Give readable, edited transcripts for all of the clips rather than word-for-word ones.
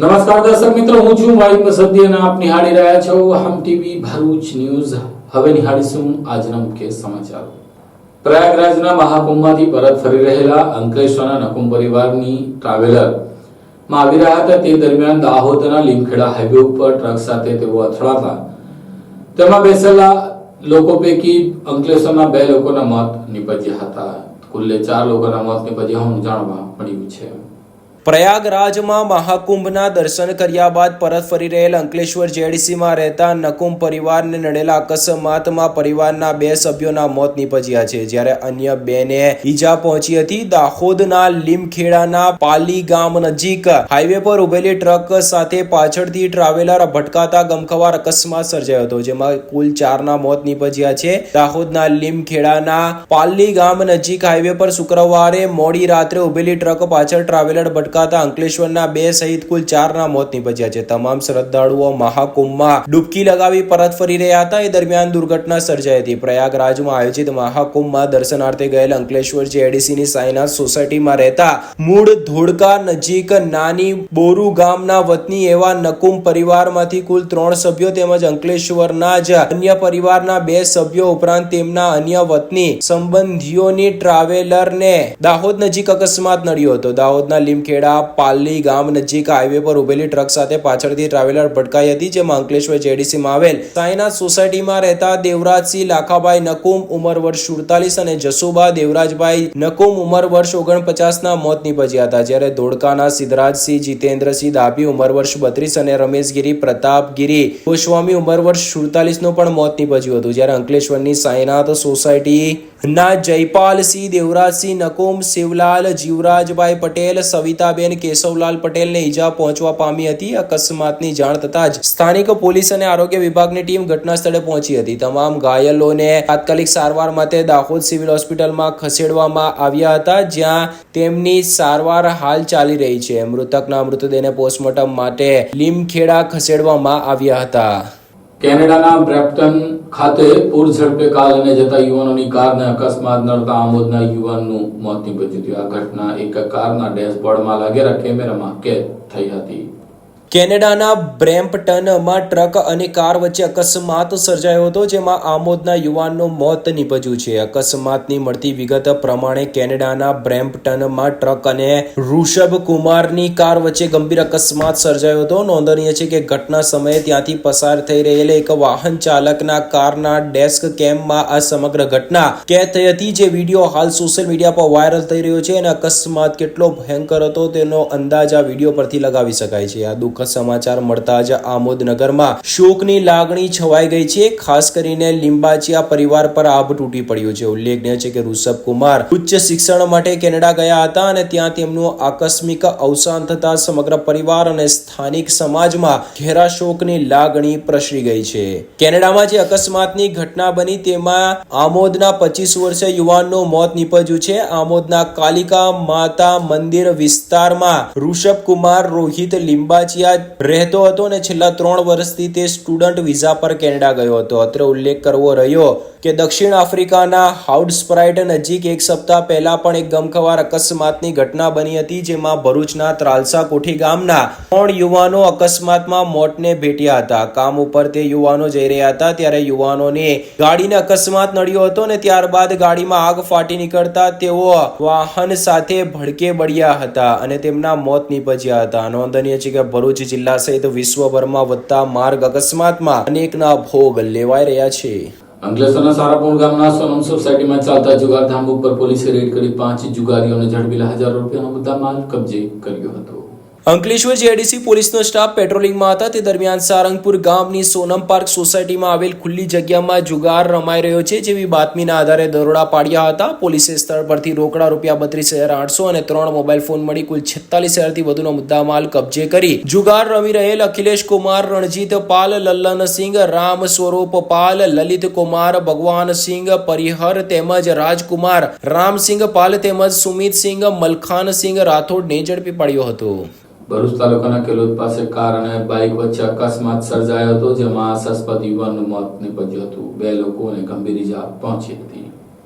નમસ્કાર દર્શક મિત્રો, હું છું વાહિદ મસદી અને આપ નિહાળી રહ્યા છો હમ ટીવી ભરૂચ ન્યૂઝ. હવે નિહાળીશું આજના મુખ્ય સમાચાર. પ્રયાગરાજના મહાકુંભમાંથી પરત ફરી રહેલા અંકલેશ્વરના નકુમ પરિવારની ટ્રાવેલર માં આવી રહ્યા હતા. તે દરમિયાન દાહોદના લીમખેડા હાઈવે ઉપર ટ્રક સાથે તેઓ અથડાતા તેમાં બેસેલા લોકો પૈકી અંકલેશ્વરના 2 લોકોના મોત નીપજ્યા હતા. કુલ 4 લોકોના મોત નીપજ્યા હોવાનું જાણવા મળ્યું છે. પ્રયાગરાજમાં મહાકુંભના દર્શન કર્યા બાદ પરત ફરી રહેલ અંકલેશ્વર જેડીસીમાં રહેતા નકુમ પરિવારને નડેલા અકસ્માતમાં પરિવારના 2 સભ્યોના મોત નીપજ્યા છે, જ્યારે અન્ય 2 ને ઈજા પહોંચી હતી. દાહોદના લીમખેડાના પાલી ગામ નજીક હાઈવે પર ઉભેલી ટ્રક સાથે પાછળથી ટ્રાવેલર ભટકાતા ગમખ્વાર અકસ્માત સર્જાયો હતો, જેમાં કુલ 4 ના મોત નીપજ્યા છે. દાહોદના લીમખેડાના પાલી ગામ નજીક હાઈવે પર શુક્રવારે મોડી રાત્રે ઉભેલી ટ્રક પાછળ ટ્રાવેલર અંકલેશ્વરના 2 સહિત કુલ 4 ના મોત નીપજ્યા છે. તમામ શ્રદ્ધાળુઓ મહાકુંભમાં ડૂબકી લગાવી પરત ફરી રહ્યા હતા. એ દરમિયાન દુર્ઘટના સર્જાઈ હતી. પ્રયાગરાજમાં આયોજિત મહાકુંભમાં દર્શનાર્થે ગયેલ અંકલેશ્વર જેડીસીની સાઈનાથ સોસાયટીમાં રહેતા મૂળ ધોળકા નજીક નાની બોરુ ગામના વતની એવા નકુમ પરિવારમાંથી કુલ 3 સભ્યો તેમજ અંકલેશ્વરના જ અન્ય પરિવારના 2 સભ્યો ઉપરાંત તેમના અન્ય વતની સંબંધીઓની ટ્રાવેલરને દાહોદ નજીક અકસ્માત નડ્યો હતો. દાહોદના લીમખેડા પાલી ગામ નજીક હાઈવે પર ઉભેલી ટ્રક સાથે પાછળથી ટ્રાવેલર ભટકાઈ હતી, જેમાં અંકલેશ્વર જેડીસીમાં આવેલ સાઈનાથ સોસાયટીમાં રહેતા દેવરાજસિંહ લાખાભાઈ નકુમ ઉંમર વર્ષ 47 અને જસુબા દેવરાજભાઈ નકુમ ઉંમર વર્ષ 49 ના મોત નીપજ્યા હતા. જ્યારે ધોળકાના સિદ્ધરાજસિંહ જીતેન્દ્રસિંહ દાભી ઉંમર વર્ષ 32 અને રમેશગીરી પ્રતાપગીરી ગોસ્વામી ઉંમર વર્ષ 47 નું પણ મોત નીપજ્યું હતું. જ્યારે અંકલેશ્વરની સાઈનાથ સોસાયટી ના જયપાલસિંહ દેવરાજસિંહ નકુમ, શિવલાલ જીવરાજભાઈ પટેલ, સવિતાબેન કેશવલાલ પટેલને ઈજા પહોંચવા પામી હતી. અકસ્માતની જાણ થતાં જ સ્થાનિક પોલીસ અને આરોગ્ય વિભાગની ટીમ ઘટના સ્થળે પહોંચી હતી. તમામ ઘાયલોને તાત્કાલિક સારવાર માટે દાહોદ સિવિલ હોસ્પિટલમાં ખસેડવામાં આવ્યા હતા, જ્યાં તેમની સારવાર હાલ ચાલી રહી છે. મૃતકના મૃતદેહને પોસ્ટમોર્ટમ માટે લીમખેડા ખસેડવામાં આવ્યા હતા. કેનેડાના બ્રેમ્પટન ખાતે પૂર ઝડપે કાર લઈને જતા યુવાનોની કારને અકસ્માત નડતા આમોદના યુવાનનું મોત નીપજ્યું હતું. આ ઘટના એક કારના ડેશબોર્ડમાં લાગેલા કેમેરામાં કેદ થઈ હતી. કેનેડાના બ્રેમ્પટનમાં ટ્રક અને કાર વચ્ચે અકસ્માત સર્જાયો હતો, જેમાં આમોદના યુવાનનું મોત નીપજ્યું છે. અકસ્માતની મળતી વિગત પ્રમાણે કેનેડાના બ્રેમ્પટનમાં ટ્રક અને ઋષભ કુમારની કાર વચ્ચે ગંભીર અકસ્માત સર્જાયો હતો. નોંધનીય છે કે ઘટના સમયે ત્યાંથી પસાર થઈ રહેલા એક વાહન ચાલકના કારના ડેસ્ક કેમમાં આ સમગ્ર ઘટના કેદ થઈ હતી, જે વિડીયો હાલ સોશિયલ મીડિયા પર વાયરલ થઈ રહ્યો છે. અને અકસ્માત કેટલો ભયંકર હતો તેનો અંદાજ આ વિડીયો પરથી લગાવી શકાય છે. આ દુઃખ સમાચાર મળતા જ આમોદ નગરમાં શોકની લાગણી છવાઈ ગઈ છે. ખાસ કરીને લીંબાચિયા પરિવાર પર આભ તૂટી પડ્યું છે. ઉલ્લેખનીય છે કે ઋષભ કુમાર ઉચ્ચ શિક્ષણ માટે કેનેડા ગયા હતા અને ત્યાં તેમનું આકસ્મિક અવસાન થતા સમગ્ર પરિવાર અને સ્થાનિક સમાજમાં ઘેરા શોકની લાગણી પ્રસરી ગઈ છે. કેનેડામાં જે અકસ્માતની ઘટના બની તેમાં આમોદના 25 વર્ષીય યુવાનનું મોત નીપજ્યું છે. આમોદના કાલિકા માતા મંદિર વિસ્તારમાં ઋષભ કુમાર રોહિત લીંબાચિયા રહેતો હતો અને છેલ્લા 3 વર્ષથી તે સ્ટુડન્ટ વિઝા પર કેનેડા ગયો હતો. અત્રે ઉલ્લેખ કરવો રહ્યો કે દક્ષિણ આફ્રિકાના હાઉડસ્પ્રાઇટ નજીક એક સપ્તાહ પહેલા પણ એક ગમખ્વાર અકસ્માતની ઘટના બની હતી, જેમાં ભરૂચના ત્રાલસા કોઠી ગામના 3 યુવાનો અકસ્માતમાં મોતને ભેટ્યા હતા. કામ ઉપર તે યુવાનો જઈ રહ્યા હતા ત્યારે યુવાનોને ગાડીને અકસ્માત નડ્યો હતો અને ત્યારબાદ ગાડીમાં આગ ફાટી નીકળતા તેઓ વાહન સાથે ભડકે બળ્યા હતા અને તેમના મોત નીપજ્યા હતા. નોંધનીય છે કે ભરૂચ જિલ્લા સહિત વિશ્વભરમાં વધતા માર્ગ અકસ્માતમાં અનેકના ભોગ લેવાઈ રહ્યા છે. અંકલેશ્વરના સારાપુર ગામના સોનમ સોસાયટીમાં ચાલતા જુગારધામ ઉપર પોલીસે રેડ કરી 5 જુગારીઓને ઝડપી હજારો રૂપિયાનો મુદ્દામાલ કબજે કર્યો હતો. અંકલેશ્વર જેડીસી પોલીસનો સ્ટાફ પેટ્રોલિંગમાં હતા. તે દરમિયાન સારંગપુર ગામની સોનમ પાર્ક સોસાયટીમાં આવેલ ખુલ્લી જગ્યામાં જુગાર રમાઈ રહ્યો છે જેવી બાતમીના આધારે દરોડા પાડ્યા હતા. પોલીસે સ્થળ પરથી રોકડા રૂપિયા 32,800 અને 3 મોબાઈલ ફોન મળી કુલ 46,000થી વધુનો મુદ્દામાલ કબજે કરી જુગાર રમી રહેલ અખિલેશ કુમાર, રણજીત પાલ, લલ્લનસિંહ, રામ સ્વરૂપ પાલ, લલિત કુમાર, ભગવાનસિંહ પરિહર તેમજ રાજકુમાર રામસિંહ પાલ તેમજ સુમિતસિંહ મલખાનસિંહ રાઠોડને ઝડપી પાડ્યો હતો. ભરૂચ તાલુકાના કેલોદ પાસે કાર અને બાઇક વચ્ચે અકસ્માત સર્જાયો હતો, જેમાં આશાસ્પદ યુવાનનું મોત નીપજ્યું હતું. 2 લોકોને ગંભીર ઈજા પહોંચી હતી.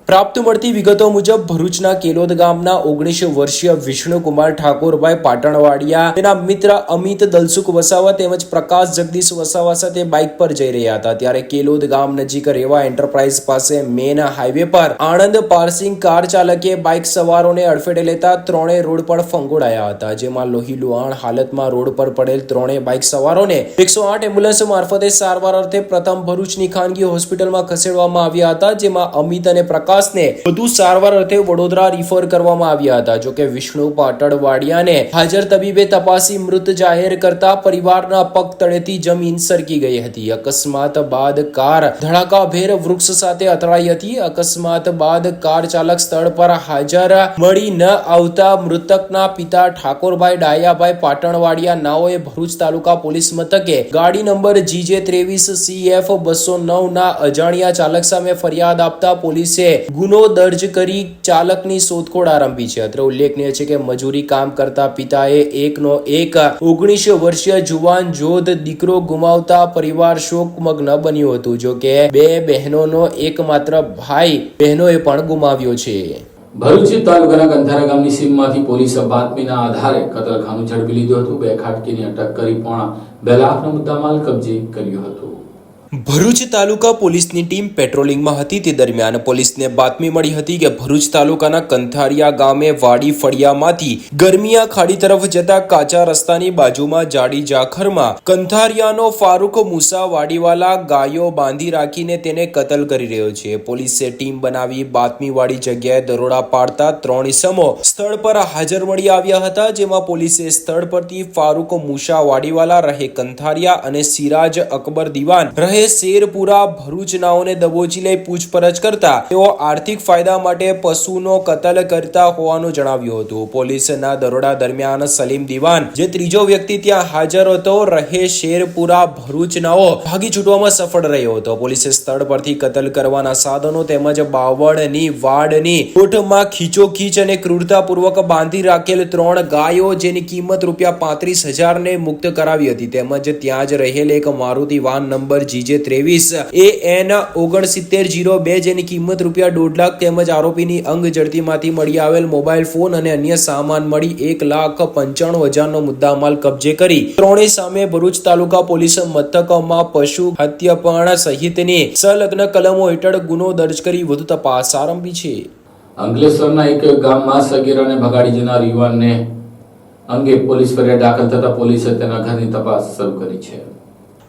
પ્રાપ્ત મળતી વિગતો મુજબ ભરૂચના કેલોદ ગામના 19 વર્ષીય વિષ્ણુકુમાર ઠાકોરભાઈ પાટણવાડિયા તેના મિત્ર અમિત દલસુખ વસાવા તેમજ પ્રકાશ જગદીશ વસાવા સાથે બાઇક પર જઈ રહ્યા હતા ત્યારે કેલોદ ગામ નજીક રેવા એન્ટરપ્રાઇઝ પાસે મેન હાઈવે પર આણંદ પાર્સિંગ કાર ચાલકે બાઇક સવારોને અડફેટે લેતા ત્રણેય રોડ પર ફંગોળાયા હતા, જેમાં લોહીલુહાણ હાલતમાં રોડ પર પડેલ ત્રણેય બાઇક સવારોને 108 એમ્બ્યુલન્સ મારફતે સારવાર અર્થે પ્રથમ ભરૂચની ખાનગી હોસ્પિટલમાં ખસેડવામાં આવ્યા હતા, જેમાં અમિત અને પ્રકાશને વધુ સારવાર અર્થે વડોદરા રિફર કરવામાં આવ્યા હતા। જોકે વિષ્ણુ પાટણવાડિયાને હાજર તબીબે તપાસી મૃત જાહેર કરતા પરિવારના પગ તળેથી જમીન સરકી ગઈ હતી। અકસ્માત બાદ કાર ધડાકાભેર વૃક્ષ સાથે અથડાઈ હતી। અકસ્માત બાદ કાર ચાલક સ્થળ પર હાજર મળી ન આવતા મૃતકના પિતા ઠાકોરભાઈ ડાયાભાઈ પાટણવાડિયા નાઓએ ભરૂચ તાલુકા પોલીસ મથકે ગાડી નંબર GJ23CF 209 ના અજાણ્યા ચાલક સામે ફરિયાદ આપતા પોલીસે ગુનો દર્જ કરી ચાલકની શોધખોળ આરંભી છે। અત્રે ઉલ્લેખનીય છે કે મજૂરી કામ કરતા પિતાએ એકનો એક 19 વર્ષીય જુવાન જોધ દીકરો ગુમાવતા પરિવાર શોકમગ્ન બન્યું હતું। જો કે બે બહેનોનો એકમાત્ર ભાઈ બહેનોએ પણ ગુમાવ્યો છે। ભરૂચ તાલુકાના કંથારા ગામની સીમમાંથી પોલીસે બાતમીના આધારે કતલખાનું ઝડપી લીધું હતું। બે ખાટકીની અટક કરી પોણા 2 લાખનો મુદ્દામાલ કબજે કર્યો હતો। ભરૂચ તાલુકા પોલીસની ટીમ પેટ્રોલિંગમાં હતી તે દરમિયાન પોલીસને બાતમી મળી હતી કે ભરૂચ તાલુકાના કંથારિયા ગામે વાડી ફળિયામાંથી ગરમિયા ખાડી તરફ જતા કાચા રસ્તાની બાજુમાં જાડી જાખરમાં કંથારિયાનો ફારૂક મુસા વાડીવાલા ગાયો બાંધી રાખીને તેને કતલ કરી રહ્યો છે। પોલીસે ટીમ બનાવી બાતમીવાળી જગ્યાએ દરોડા પાડતા 3 ઇસમો સ્થળ પર હાજર મળી આવ્યા હતા, જેમાં પોલીસે સ્થળ પરથી ફારૂક મુસા વાડીવાલા રહે કંથારિયા અને સિરાજ અકબર દિવાન રહે શેરપુરા ભરૂચ નાઓને દબોચી લઈ પૂછપરછ કરતા તેઓ આર્થિક ફાયદા માટે પશુનો કતલ કરતા હોવાનું જણાવ્યું હતું। પોલીસના દરોડા દરમિયાન સલીમ દિવાન જે ત્રીજો વ્યક્તિ ત્યાં હાજર હતો રહે શેરપુરા ભરૂચ નાઓ ભાગી છૂટવામાં સફળ રહ્યો હતો। પોલીસે સ્થળ પરથી કતલ કરવાના સાધનો તેમજ બાવળની વાડની કોઠમાં ખીચોખીચ અને ક્રૂરતાપૂર્વક બાંધી રાખેલ 3 ગાયો જેની કિંમત ₹35,000 ને મુક્ત કરાવી હતી, તેમજ ત્યાં જ રહેલ એક મારુતિ વાન નંબર GJ23AN 6902 જેની કિંમત ₹1.5 લાખ તેમજ આરોપીની અંગ જડતીમાંથી મળી આવેલ મોબાઈલ ફોન અને અન્ય સામાન મળી 1,95,000 નો મુદ્દામાલ કબજે કરી ત્રણેય સામે ભરૂચ તાલુકા પોલીસ મથકમાં પશુ હત્યાપણ સહિતની સંલગ્ન કલમો હેઠળ ગુનો દર્જ કરી વધુ તપાસ આરંભી છે। અંકલેશ્વરના એક ગામમાં સગીરાને ભગાડી જનાર યુવાનને અંગે પોલીસ ફરિયાદ દાખલ થતા પોલીસે તેના ઘરની તપાસ શરૂ કરી છે।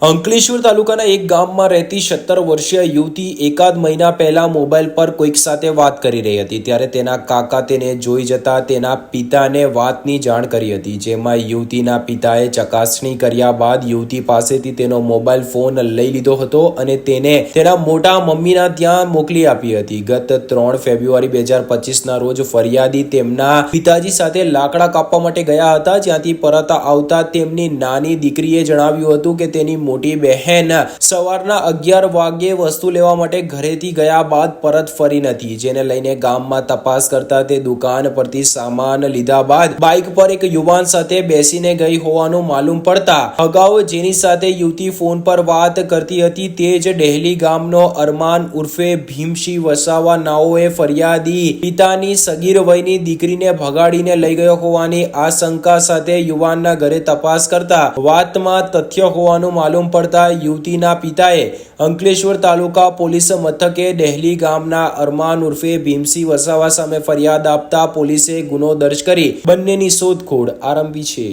અંકલેશ્વર તાલુકાના એક ગામમાં રહેતી 17 વર્ષીય યુવતી એકાદ મહિના પહેલા મોબાઈલ પર કોઈક સાથે વાત કરી રહી હતી, ત્યારે તેના કાકા તેને જોઈ જતા તેના પિતાને વાતની જાણ કરી હતી, જેમાં યુવતીના પિતાએ ચકાસણી કર્યા બાદ યુવતી પાસેથી તેનો મોબાઈલ ફોન લઈ લીધો હતો અને તેને તેના મોટા મમ્મીના ત્યાં મોકલી આપી હતી। ગત 3 ફેબ્રુઆરી 2025 ના રોજ ફરિયાદી તેમના પિતાજી સાથે લાકડા કાપવા માટે ગયા હતા, જ્યાંથી પરત આવતા તેમની નાની દીકરીએ જણાવ્યું હતું કે તેની મોટી બહેન સવારના 11 વાગ્યે વસ્તુ લેવા માટે ઘરેથી ગયા બાદ પરત ફરી નથી, જેને લઈને ગામમાં તપાસ કરતા તે દુકાન પરથી સામાન લીધા બાદ બાઇક પર એક યુવાન સાથે બેસીને ગઈ હોવાનું માલુમ પડતા અગાઉ જેની સાથે યુવતી ફોન પર વાત કરતી હતી તે જ ડહેલી ગામનો અરમાન ઉર્ફે ભીમસિંહ વસાવા નાઓએ ફરિયાદી પિતાની સગીર વયની દીકરીને ભગાડીને લઈ ગયો હોવાની આશંકા સાથે યુવાનના ઘરે તપાસ કરતા વાતમાં તથ્ય હોવાનું માલુમ પડતા યુવતીના પિતાએ અંકલેશ્વર તાલુકા પોલીસ મથકે ડહેલી ગામના અરમાન ઉર્ફે ભીમસિંહ વસાવા સામે ફરિયાદ આપતા પોલીસે ગુનો દર્જ કરી બંનેની શોધખોળ આરંભી છે।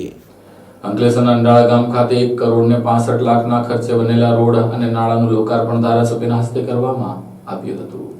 અંકલેશ્વરના અંડાળા ગામ ખાતે 1,65 લાખના ખર્ચે બનેલા રોડ અને નાળાનું લોકાર્પણ ધારાસભ્યના હસ્તે કરવામાં આવ્યું હતું।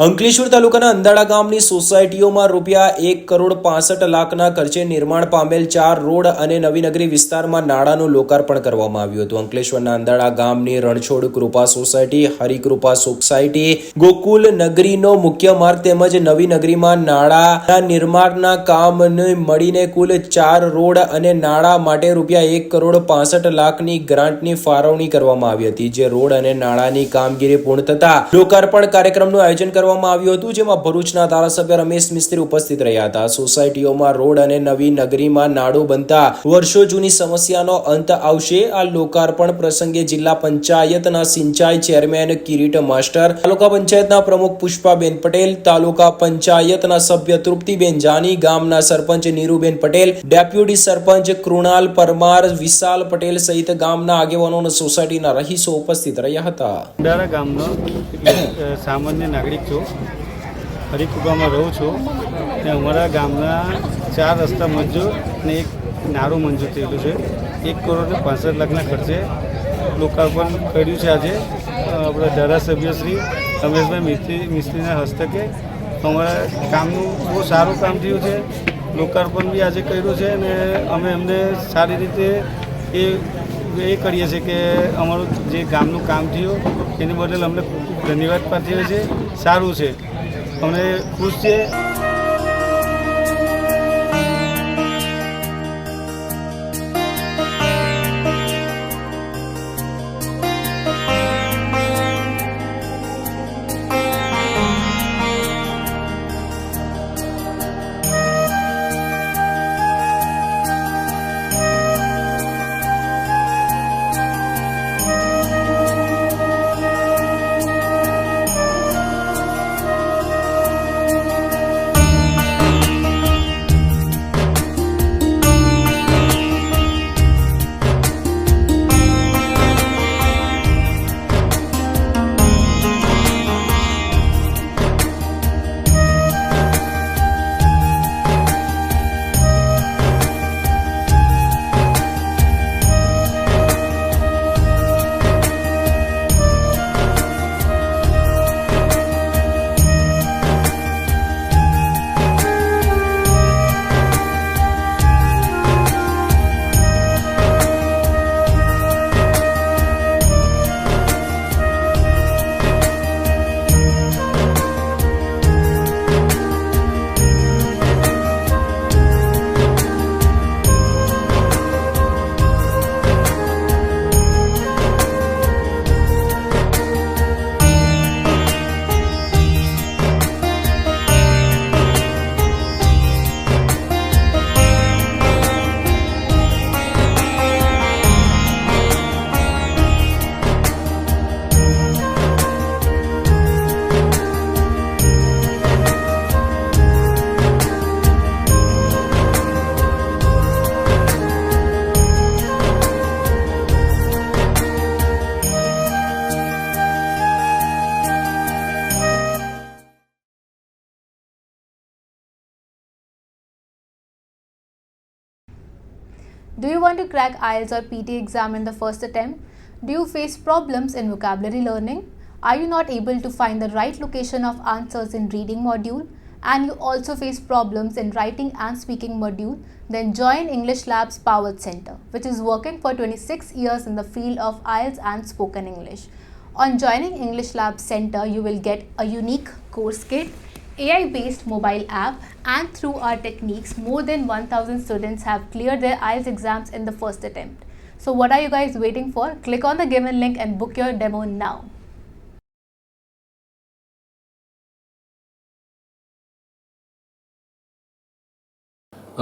અંકલેશ્વર તાલુકાના અંદાળા ગામની સોસાયટીઓમાં ₹1,65 લાખના ખર્ચે નિર્માણ પામેલ 4 રોડ અને નવીનગરી વિસ્તારમાં નાળાનું લોકાર્પણ કરવામાં આવ્યું હતું। અંકલેશ્વરના અંદાળા ગામની રણછોડ કૃપા સોસાયટી, હરિકૃપા સોસાયટી, ગોકુલ નગરીનો મુખ્ય માર્ગ તેમજ નવીનગરીમાં નાળાના નિર્માણના કામને મળીને કુલ 4 રોડ અને નાળા માટે ₹1,65 લાખની ગ્રાન્ટની ફાળવણી કરવામાં આવી હતી, જે રોડ અને નાળાની કામગીરી પૂર્ણ થતા લોકાર્પણ કાર્યક્રમનું આયોજન કરવામાં કરવામાં આવ્યું હતું, જેમાં ભરૂચના ધારાસભ્ય રમેશ મિસ્ત્રી ઉપસ્થિત રહ્યા હતા. સોસાયટીઓમાં રોડ અને નવી નગરીમાં નાળું બનતા વર્ષો જૂની સમસ્યાનો અંત આવશે. આ લોકાર્પણ પ્રસંગે જિલ્લા પંચાયતના સિંચાઈ ચેરમેન કિરીટ માસ્ટર, તાલુકા પંચાયતના પ્રમુખ પુષ્પાબેન પટેલ, તાલુકા પંચાયતના સભ્ય તૃપ્તિબેન જાની, ગામના સરપંચ નીરુબેન પટેલ, ડેપ્યુટી સરપંચ કૃણાલ પરમાર, વિશાલ પટેલ સહિત ગામના આગેવાનો અને સોસાયટીના રહીશો ઉપસ્થિત રહ્યા હતા. ઉંડારા ગામનો સામાન્ય નાગરિક છું. હરિકુબામાં રહું છું. અને અમારા ગામના 4 રસ્તા મંજૂર અને એક નારું મંજૂર થયેલું છે. 1,65,00,000ના ખર્ચે લોકાર્પણ કર્યું છે. આજે આપણા ધારાસભ્ય શ્રી રમેશભાઈ મિસ્ત્રીના હસ્તકે અમારા કામનું બહુ સારું કામ થયું છે. લોકાર્પણ બી આજે કર્યું છે અને અમે એમને સારી રીતે એ કરીએ છીએ કે અમારું જે ગામનું કામ થયું એની બદલ અમને ખૂબ ખૂબ ધન્યવાદ પાઠવીએ છીએ. સારું છે, અમે ખુશ છીએ. Do you want to crack IELTS or PT exam in the first attempt? Do you face problems in vocabulary learning? Are you not able to find the right location of answers in reading module? And you also face problems in writing and speaking module? Then join English Labs Powered Center, which is working for 26 years in the field of IELTS and spoken English. On joining English Labs Center, you will get a unique course kit, AI-based mobile app, and through our techniques, more than 1,000 students have cleared their IELTS exams in the first attempt. So what are you guys waiting for? Click on the given link and book your demo now.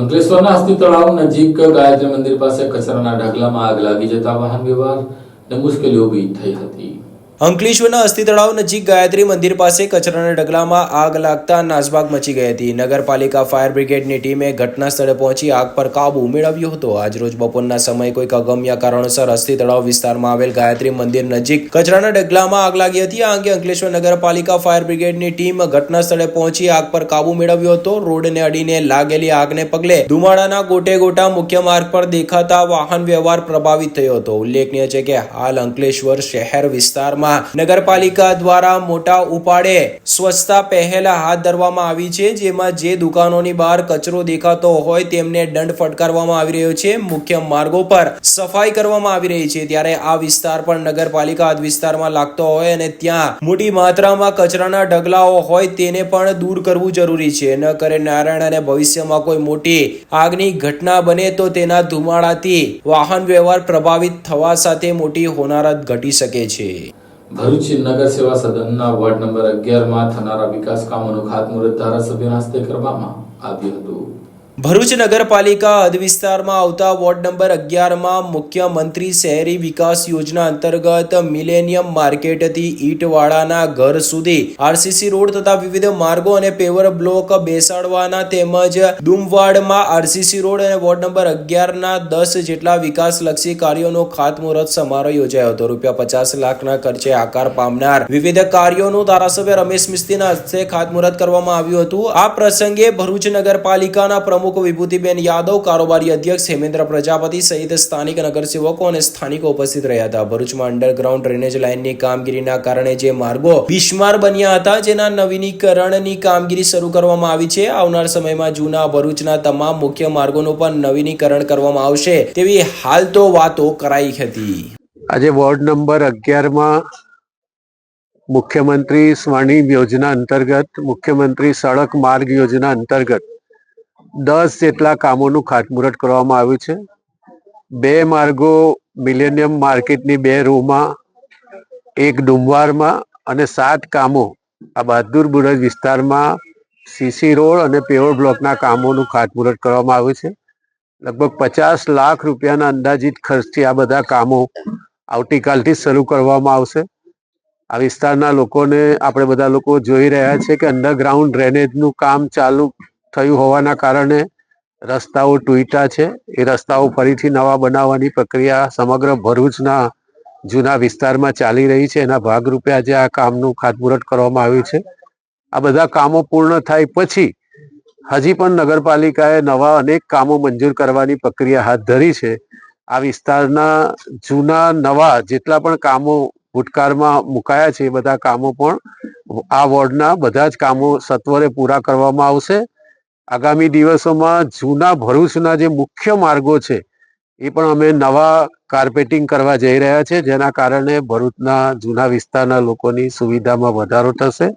અંકલેશ્વરના હસ્તી તળાવ નજીક ગાયત્રી મંદિર પાસે કચરાના ઢગલામાં આગ લાગી જતા વાહન વ્યવહારને મુશ્કેલી ઊભી થઈ હતી. અંકલેશ્વરના હસ્તી તળાવ નજીક ગાયત્રી મંદિર પાસે કચરાના ઢગલામાં આગ લાગતા નાસભાગ મચી ગઈ હતી. નગરપાલિકા ફાયર બ્રિગેડની ટીમે ઘટના સ્થળે પહોંચી આગ પર કાબુ મેળવ્યો હતો. આજરોજ બપોરના સમયે કોઈક અગમ્ય કારણોસર હસ્તી તળાવ વિસ્તારમાં આવેલ ગાયત્રી મંદિર નજીક કચરાના ઢગલામાં આગ લાગી હતી. આ અંગે અંકલેશ્વર નગરપાલિકા ફાયર બ્રિગેડની ટીમ ઘટના સ્થળે પહોંચી આગ પર કાબુ મેળવ્યો હતો. રોડને અડીને લાગેલી આગને પગલે ધુમાડાના ગોટે ગોટા મુખ્ય માર્ગ પર દેખાતા વાહન વ્યવહાર પ્રભાવિત થયો હતો. ઉલ્લેખનીય છે કે હાલ અંકલેશ્વર શહેર વિસ્તારમાં નગરપાલિકા દ્વારા મોટા ઉપાડે સ્વચ્છતા પહેલ હાથ ધરવામાં આવી છે, જેમાં જે દુકાનોની બહાર કચરો દેખાતો હોય તેમને દંડ ફટકારવામાં આવી રહ્યો છે. મુખ્ય માર્ગો પર સફાઈ કરવામાં આવી રહી છે. ત્યારે આ વિસ્તાર પણ નગરપાલિકા હદ વિસ્તારમાં લાગતો હોય અને ત્યાં મોટી માત્રામાં કચરાના ઢગલાઓ હોય તેને પણ દૂર કરવું જરૂરી છે. ન કરે નારાયણ અને ભવિષ્યમાં કોઈ મોટી આગની ઘટના બને તો તેના ધુમાડાથી વાહન વ્યવહાર પ્રભાવિત થવા સાથે મોટી હોનારત ઘટી શકે છે. ભરૂચ નગર સેવા સદનના વોર્ડ નંબર 11માં થનારા વિકાસ કામોનું ખાતમુહૂર્ત ધારાસભ્યના હસ્તે કરવામાં આવ્યું હતું. ભરૂચ નગરપાલિકા હદ વિસ્તારમાં આવતા વોર્ડ નંબર 11માં મુખ્યમંત્રી શહેરી વિકાસ યોજના અંતર્ગત મિલેનિયમ માર્કેટથી ઈંટવાળાના ઘર સુધી આરસીસી રોડ તથા વિવિધ માર્ગો અને પેવર બ્લોક બેસાડવાના તેમજ ડુમવાડમાં આરસીસી રોડ અને વોર્ડ નંબર 11ના 10 જેટલા વિકાસલક્ષી કાર્યોનો ખાતમુહૂર્ત સમારોહ યોજાયો હતો. ₹50 લાખના ખર્ચે આકાર પામનાર વિવિધ કાર્યોનું ધારાસભ્ય રમેશ મિસ્ત્રીના હસ્તે ખાતમુહૂર્ત કરવામાં આવ્યું હતું. આ પ્રસંગે ભરૂચ નગરપાલિકાના પ્રમુખ વિભૂતિબેન યાદવ, કારોબારી અધ્યક્ષ હેમેન્દ્ર પ્રજાપતિ સહિત સ્થાનિક નગરસેવકો અને સ્થાનિકો ઉપસ્થિત રહ્યા હતા. ભરૂચમાં અંડરગ્રાઉન્ડ ડ્રેનેજ લાઇનની કામગીરીના કારણે જે માર્ગો બિસ્માર બન્યા હતા, જેના નવીનીકરણની કામગીરી શરૂ કરવામાં આવી છે. આવનાર સમયમાં જૂના ભરૂચના તમામ મુખ્ય માર્ગોનું પણ નવીનીકરણ કરવામાં આવશે તેવી હાલ તો વાતો કરાઈ હતી. આજે વોર્ડ નંબર 11માં મુખ્યમંત્રી સ્વર્ણિમ યોજના અંતર્ગત મુખ્યમંત્રી સડક માર્ગ યોજના અંતર્ગત 10 જેટલા કામોનું ખાતમુહૂર્ત કરવામાં આવ્યું છે. 2 માર્ગો મિલેનિયમ માર્કેટની 2 રોમાં, 1 ડુમવારમાં અને 7 કામો આ બહાદુર બુરજ વિસ્તારમાં સીસી રોડ અને પેવર બ્લોકના કામોનું ખાતમુહૂર્ત કરવામાં આવ્યું છે. લગભગ 50 લાખ રૂપિયાના અંદાજિત ખર્ચથી આ બધા કામો આવતીકાલથી શરૂ કરવામાં આવશે. આ વિસ્તારના લોકોને આપણે બધા લોકો જોઈ રહ્યા છે કે અંડરગ્રાઉન્ડ ડ્રેનેજનું કામ ચાલુ થયું હોવાના કારણે રસ્તાઓ તૂટ્યા છે. એ રસ્તાઓ ફરીથી નવા બનાવવાની પ્રક્રિયા સમગ્ર ભરૂચના જૂના વિસ્તારમાં ચાલી રહી છે. એના ભાગરૂપે આજે આ કામનું ખાતમુહૂર્ત કરવામાં આવ્યું છે. આ બધા કામો પૂર્ણ થાય પછી હજી પણ નગરપાલિકાએ નવા અનેક કામો મંજૂર કરવાની પ્રક્રિયા હાથ ધરી છે. આ વિસ્તારના જૂના નવા જેટલા પણ કામો ભૂતકાળમાં મુકાયા છે એ બધા કામો પણ આ વોર્ડના બધા જ કામો સત્વરે પૂરા કરવામાં આવશે. આગામી દિવસોમાં જૂના ભરૂચના જે મુખ્ય માર્ગો છે એ પણ અમે નવા કાર્પેટિંગ કરવા જઈ રહ્યા છે, જેના કારણે ભરૂચના જૂના વિસ્તારના લોકોની સુવિધામાં વધારો થશે.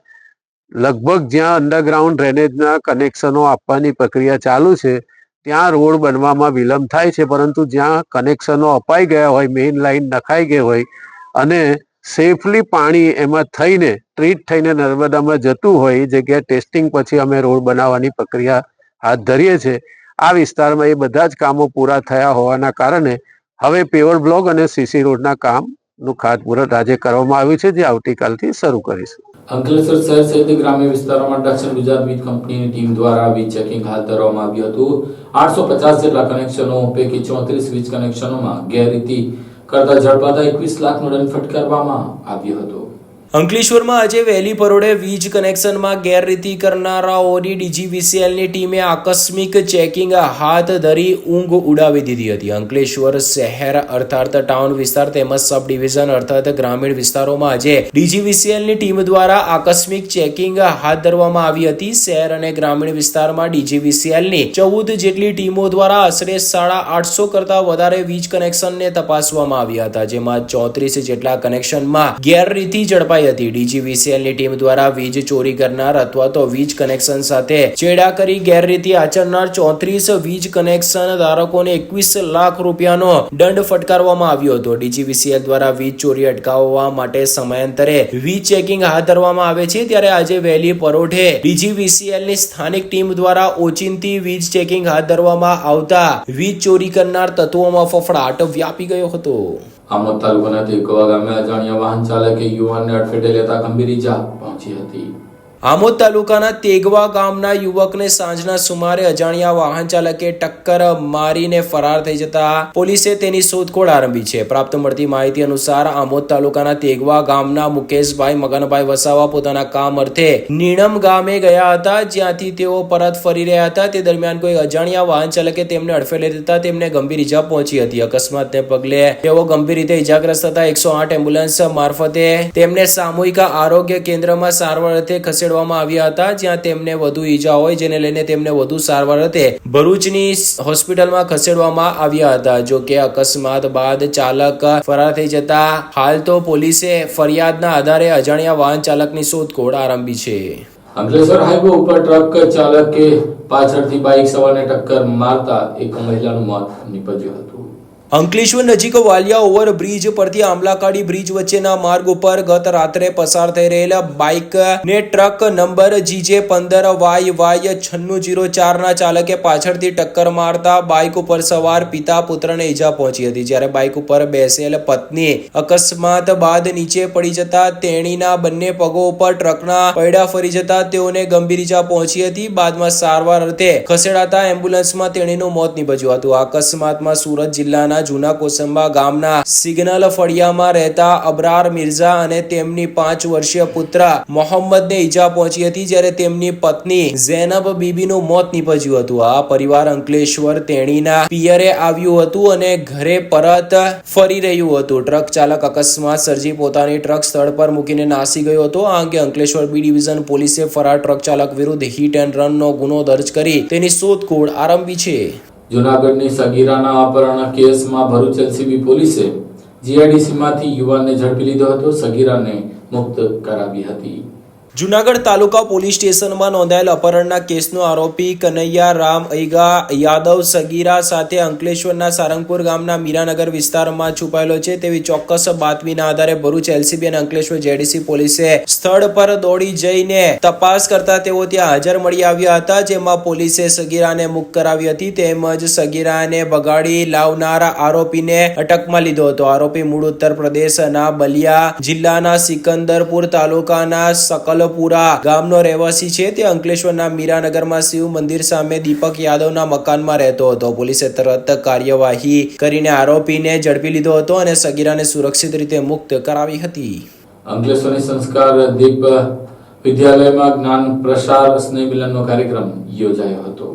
લગભગ જ્યાં અંડરગ્રાઉન્ડ ડ્રેનેજના કનેક્શનો આપવાની પ્રક્રિયા ચાલુ છે ત્યાં રોડ બનવામાં વિલંબ થાય છે, પરંતુ જ્યાં કનેક્શનો અપાઈ ગયા હોય, મેઇન લાઇન નખાઈ ગઈ હોય અને સેફલી પાણી એમાં થઈને ટ્રીટ થઈને નર્મદામાં જતું હોય એ જગ્યાએ ટેસ્ટિંગ પછી અમે રોડ બનાવવાની પ્રક્રિયા હાથ ધરીએ છીએ. આ વિસ્તારમાં એ બધા જ કામો પૂરા થયા હોવાના કારણે હવે પેવર બ્લોક અને સીસી રોડના કામનું ખાતમુહૂર્ત આજે કરવામાં આવ્યું છે, જે આવતીકાલથી શરૂ કરીશું. અંકલેશ્વર શહેર સહિત ગ્રામ્ય વિસ્તારોમાં દક્ષિણ ગુજરાત વીજ કંપનીની ટીમ દ્વારા વીજ ચેકિંગ હાથ ધરવામાં આવ્યું હતું. 850 જેટલા કનેક્શનો પૈકી 34 વીજ કનેક્શનોમાં ગેરરીતિ કરતા ઝડપાતા 21 લાખનો દંડ ફટકારવામાં આવ્યો હતો. અંકલેશ્વરમાં આજે વહેલી પરોઢે વીજ કનેક્શનમાં ગેરરીતિ કરનારાઓની ડીજીવીસીએલની ટીમે આકસ્મિક ચેકિંગ હાથ ધરી ઊંઘ ઉડાવી દીધી હતી. અંકલેશ્વર શહેર અર્થાત ટાઉન વિસ્તાર તેમજ સબ ડિવિઝન અર્થાત ગ્રામીણ વિસ્તારોમાં આજે ડીજીવીસીએલની ટીમ દ્વારા આકસ્મિક ચેકિંગ હાથ ધરવામાં આવી હતી. શહેર અને ગ્રામીણ વિસ્તારમાં ડીજીવીસીએલની 14 જેટલી ટીમો દ્વારા આશરે 850 કરતા વધારે વીજ કનેક્શનને તપાસવામાં આવ્યા હતા, જેમાં 34 જેટલા કનેક્શનમાં ગેરરીતિ ઝડપાઈ હતી. ડીજીવીસીએલની ટીમ દ્વારા વીજ ચોરી કરનાર અથવા તો વીજ કનેક્શન સાથે ચેડા કરી ગેરરીતિ આચરનાર 34 વીજ કનેક્શન ધારકોને 21 લાખ રૂપિયાનો દંડ ફટકારવામાં આવ્યો હતો. ડીજીવીસીએલ દ્વારા વીજ ચોરી અટકાવવા માટે સમયાંતરે વીજ ચેકિંગ હાથ ધરવામાં આવે છે, ત્યારે આજે વહેલી પરોઢે ડીજીવીસીએલની સ્થાનિક ટીમ દ્વારા ઓચિંતી વીજ ચેકિંગ હાથ ધરવામાં આવતા વીજ ચોરી કરનાર તત્વોમાં ફફડાટ વ્યાપી ગયો હતો. આમોદ તાલુકાના તેકવા ગામે અજાણ્યા વાહન ચાલકે યુવાનને અડફેટે લેતા ગંભીર ઈજા પહોંચી હતી. આમોદ તાલુકાના તેગવા ગામના યુવકને સાંજના સુમારે અજાણ્યા વાહન ચાલકે ટક્કર મારીને ફરાર થઈ જતા પોલીસે તેની શોધખોળ આરંભી છે. પ્રાપ્ત મળતી માહિતી અનુસાર આમોદ તાલુકાના તેગવા ગામના મુકેશભાઈ મગનભાઈ વસાવા પોતાના કામ અર્થે નીણમ ગામે ગયા હતા, જ્યાંથી તેઓ પરત ફરી રહ્યા હતા. તે દરમિયાન કોઈ અજાણ્યા વાહન ચાલકે તેમને અડફેટે લેતા તેમને ગંભીર ઈજા પહોંચી હતી. અકસ્માતને પગલે તેઓ ગંભીર રીતે ઈજાગ્રસ્ત થતા 108 એમ્બ્યુલન્સ મારફતે તેમને સામૂહિક આરોગ્ય કેન્દ્રમાં સારવાર અર્થે ખસેડવામાં આવ્યા હતા, જ્યાં તેમને વધુ ઈજા હોય જેને લઈને તેમને વધુ સારવાર અર્થે ભરૂચની હોસ્પિટલમાં ખસેડવામાં આવ્યા હતા. જો કે અકસ્માત બાદ ચાલક ફરાર થઈ જતા હાલ તો પોલીસે ફરિયાદના આધારે અજાણ્યા વાહન ચાલકની શોધખોળ આરંભી છે. અંકલેશ્વર હાઈવે ઉપર ટ્રક ચાલકે પાછળથી બાઇક સવારને ટક્કર મારતા એક મહિલાનું મોત નીપજ્યું હતું. અંકલેશ્વર નજીક વાલિયા ઓવરબ્રિજ પરથી આમલાકાડી બ્રિજ વચ્ચેના માર્ગ ઉપર ગત રાત્રે પસાર થઈ રહેલા બાઇક ને ટ્રક નંબર GJ15YY9604 ના ચાલકે પાછળથી ટક્કર મારતા બાઇક ઉપર સવાર પિતા પુત્રને ઈજા પહોંચી હતી, જ્યારે બાઇક ઉપર બેસેલ પત્ની અકસ્માત બાદ નીચે પડી જતા તેણીના બંને પગો ઉપર ટ્રકના પૈડા ફરી જતા તેઓને ગંભીર ઈજા પહોંચી હતી. બાદમાં સારવાર અર્થે ખસેડાતા એમ્બ્યુલન્સમાં તેણીનું મોત નીપજ્યું હતું. આ અકસ્માતમાં સુરત જિલ્લાના જૂના કોસંબા ગામના સિગ્નલ ફળિયામાં રહેતા અબરાર મિર્ઝા અને તેમની 5 વર્ષીય પુત્ર મોહમ્મદને ઈજા પહોંચી હતી, જ્યારે તેમની પત્ની ઝૈનબ બીબીનું મોત નીપજ્યું હતું. આ પરિવાર અંકલેશ્વર તેણીના પિયરે આવ્યું હતું અને ઘરે પરત ફરી રહ્યું હતું. ટ્રક ચાલક અકસ્માત સર્જી પોતાની ટ્રક સ્થળ પર મૂકીને નાસી ગયો હતો. આ અંગે અંકલેશ્વર બી ડિવિઝન પોલીસે ફરાર ટ્રક ચાલક વિરુદ્ધ હિટ એન્ડ રનનો ગુનો દર્જ કરી તેની શોધખોળ આરંભી છે. જૂનાગઢની સગીરાના અપહરણ કેસમાં ભરૂચ એલસીબી પોલીસે જીઆઈડીસીમાંથી યુવાનને ઝડપી લીધો હતો. સગીરાને મુક્ત કરાવી હતી. જૂનાગઢ તાલુકા પોલીસ સ્ટેશનમાં નોંધાયેલ અપહરણના કેસનો આરોપી કનૈયા રામ અયગા યાદવ સગીરા સાથે અંકલેશ્વરના સારંગપુર ગામના મીરાનગર વિસ્તારમાં છુપાયેલો છે તેવી ચોક્કસ બાતમીના આધારે ભરૂચ એલસીબી અને અંકલેશ્વર જેડીસી પોલીસે સ્થળ પર દોડી જઈને તપાસ કરતા તેઓ ત્યાં હાજર મળી આવ્યા હતા, જેમાં પોલીસે સગીરાને મુક્ત કરાવી હતી તેમજ સગીરાને ભગાડી લાવનારા આરોપીને અટકમાં લીધો હતો. આરોપી મૂળ ઉત્તર પ્રદેશના બલિયા જિલ્લાના સિકંદરપુર તાલુકાના સકલ ગામનો રહેવાસી છે. તે અંકલેશ્વરના મીરાનગરમાં શિવ મંદિર સામે દીપક યાદવના મકાનમાં રહેતો હતો. પોલીસે તરત કાર્યવાહી કરીને આરોપીને ઝડપી લીધો હતો અને સગીરાને સુરક્ષિત રીતે મુક્ત કરાવી હતી. અંકલેશ્વરની સંસ્કાર દીપ વિદ્યાલયમાં જ્ઞાન પ્રસાર સ્નેહ મિલનનો કાર્યક્રમ યોજાયો હતો.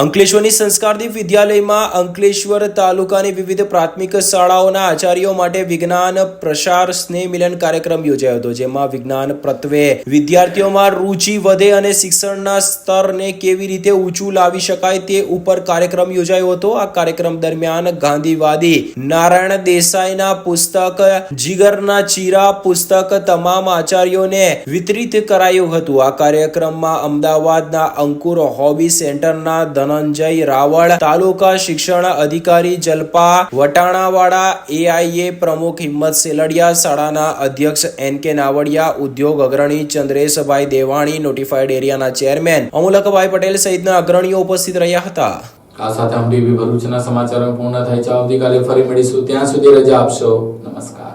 અંકલેશ્વરની સંસ્કારદીપ વિદ્યાલયમાં અંકલેશ્વર તાલુકાની વિવિધ પ્રાથમિક શાળાઓના આચાર્યો માટે વિજ્ઞાન પ્રસાર સ્નેહ મિલન કાર્યક્રમ યોજાયો હતો, જેમાં વિજ્ઞાન પ્રત્યે વિદ્યાર્થીઓમાં રુચિ વધે અને શિક્ષણના સ્તરને કેવી રીતે ઊંચું લાવી શકાય તે ઉપર કાર્યક્રમ યોજાયો હતો. આ કાર્યક્રમ દરમિયાન ગાંધીવાદી નારાયણ દેસાઈના પુસ્તક જીગરના ચીરા પુસ્તક તમામ આચાર્યોને વિતરિત કરાયું હતું. આ કાર્યક્રમમાં અમદાવાદના અંકુર હોબી સેન્ટરના ધનંજય રાવળ, તાલુકા શિક્ષણ અધિકારી જલપા વટાણાવાડા, એઆઈએ પ્રમુખ હિંમત સેલડિયા, શાળાના અધ્યક્ષ NK નાવડિયા, ઉદ્યોગ અગ્રણી ચંદ્રેશભાઈ દેવાણી, નોટિફાઈડ એરિયાના ચેરમેન અમુલકભાઈ પટેલ સહિતના અગ્રણીઓ ઉપસ્થિત રહ્યા હતા. આ સાથે ટીવી ભરૂચના સમાચારો પૂર્ણ થાય છે. આવતીકાલે ફરી મળીશું. ત્યાં સુધી રજા આપશો. નમસ્કાર.